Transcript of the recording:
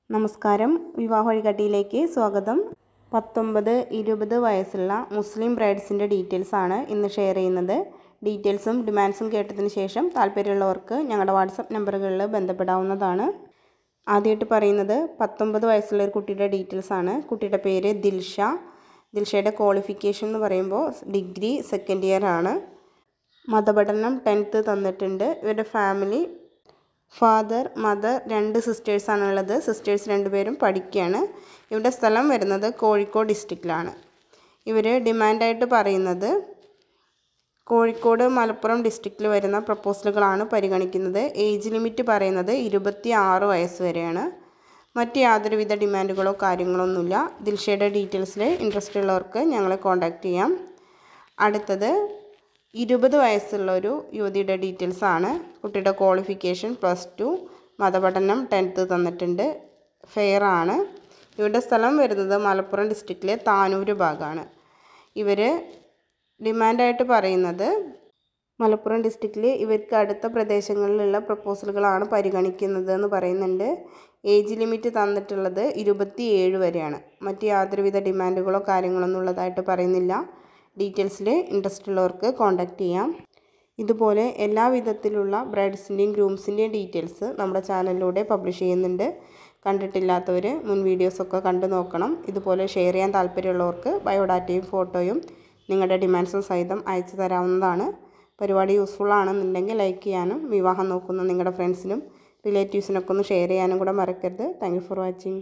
നമസ്കാരം, വിവാഹ വഴികാട്ടിയിലേക്ക് സ്വാഗതം. 19-20 വയസ്സുള്ള മുസ്ലിം ബ്രൈഡ്സിൻ്റെ ഡീറ്റെയിൽസാണ് ഇന്ന് ഷെയർ ചെയ്യുന്നത്. ഡീറ്റെയിൽസും ഡിമാൻഡ്സും കേട്ടതിന് ശേഷം താല്പര്യമുള്ളവർക്ക് ഞങ്ങളുടെ വാട്സപ്പ് നമ്പറുകളിൽ ബന്ധപ്പെടാവുന്നതാണ്. ആദ്യമായിട്ട് പറയുന്നത് 19 വയസ്സുള്ള ഒരു കുട്ടിയുടെ ഡീറ്റെയിൽസാണ്. കുട്ടിയുടെ പേര് ദിൽഷ. ദിൽഷയുടെ ക്വാളിഫിക്കേഷൻ എന്ന് പറയുമ്പോൾ ഡിഗ്രി സെക്കൻഡ് ഇയർ ആണ്. മതപഠനം 10th തന്നിട്ടുണ്ട്. ഇവരുടെ ഫാമിലി ഫാദർ, മദർ, 2 സിസ്റ്റേഴ്സാണുള്ളത്. സിസ്റ്റേഴ്സ് 2 പേരും പഠിക്കുകയാണ്. ഇവിടെ സ്ഥലം വരുന്നത് കോഴിക്കോട് ഡിസ്ട്രിക്റ്റിലാണ്. ഇവർ ഡിമാൻഡായിട്ട് പറയുന്നത് കോഴിക്കോട്, മലപ്പുറം ഡിസ്ട്രിക്റ്റിൽ വരുന്ന പ്രപ്പോസലുകളാണ് പരിഗണിക്കുന്നത്. ഏജ് ലിമിറ്റ് പറയുന്നത് 26 വയസ്സ് വരെയാണ്. മറ്റ് യാതൊരുവിധ ഡിമാൻഡുകളോ കാര്യങ്ങളൊന്നുമില്ല. ദിൽഷയുടെ ഡീറ്റെയിൽസിൽ ഇൻട്രസ്റ്റ് ഉള്ളവർക്ക് ഞങ്ങളെ കോൺടാക്റ്റ് ചെയ്യാം. അടുത്തത് 20 വയസ്സുള്ള ഒരു യുവതിയുടെ ഡീറ്റെയിൽസാണ്. കുട്ടിയുടെ ക്വാളിഫിക്കേഷൻ +2, മതപഠനം 10th തന്നിട്ടുണ്ട്. ഫെയർ ആണ്. ഇവരുടെ സ്ഥലം വരുന്നത് മലപ്പുറം ഡിസ്ട്രിക്റ്റിലെ താനൂർ ഭാഗമാണ്. ഇവർ ഡിമാൻഡായിട്ട് പറയുന്നത് മലപ്പുറം ഡിസ്ട്രിക്റ്റിൽ ഇവർക്ക് അടുത്ത പ്രദേശങ്ങളിലുള്ള പ്രപ്പോസലുകളാണ് പരിഗണിക്കുന്നത് എന്ന് പറയുന്നുണ്ട്. ഏജ് ലിമിറ്റ് തന്നിട്ടുള്ളത് 27 വരെയാണ്. മറ്റ് യാതൊരുവിധ ഡിമാൻഡുകളോ കാര്യങ്ങളൊന്നും ഉള്ളതായിട്ട് പറയുന്നില്ല. ഡീറ്റെയിൽസിൽ ഇൻട്രസ്റ്റ് ഉള്ളവർക്ക് കോൺടാക്റ്റ് ചെയ്യാം. ഇതുപോലെ എല്ലാ വിധത്തിലുള്ള ബ്രൈഡ്സിൻ്റെയും ഗ്രൂംസിൻ്റെയും ഡീറ്റെയിൽസ് നമ്മുടെ ചാനലിലൂടെ പബ്ലിഷ് ചെയ്യുന്നുണ്ട്. കണ്ടിട്ടില്ലാത്തവർ മുൻ വീഡിയോസൊക്കെ കണ്ടു നോക്കണം. ഇതുപോലെ ഷെയർ ചെയ്യാൻ താല്പര്യമുള്ളവർക്ക് ബയോഡാറ്റയും ഫോട്ടോയും നിങ്ങളുടെ ഡിമാൻഡ്സും സഹിതം അയച്ചു തരാവുന്നതാണ്. പരിപാടി യൂസ്ഫുൾ ആണെന്നുണ്ടെങ്കിൽ ലൈക്ക് ചെയ്യാനും വിവാഹം നോക്കുന്ന നിങ്ങളുടെ ഫ്രണ്ട്സിനും റിലേറ്റീവ്സിനൊക്കെ ഒന്ന് ഷെയർ ചെയ്യാനും കൂടെ മറക്കരുത്. Thank you for watching.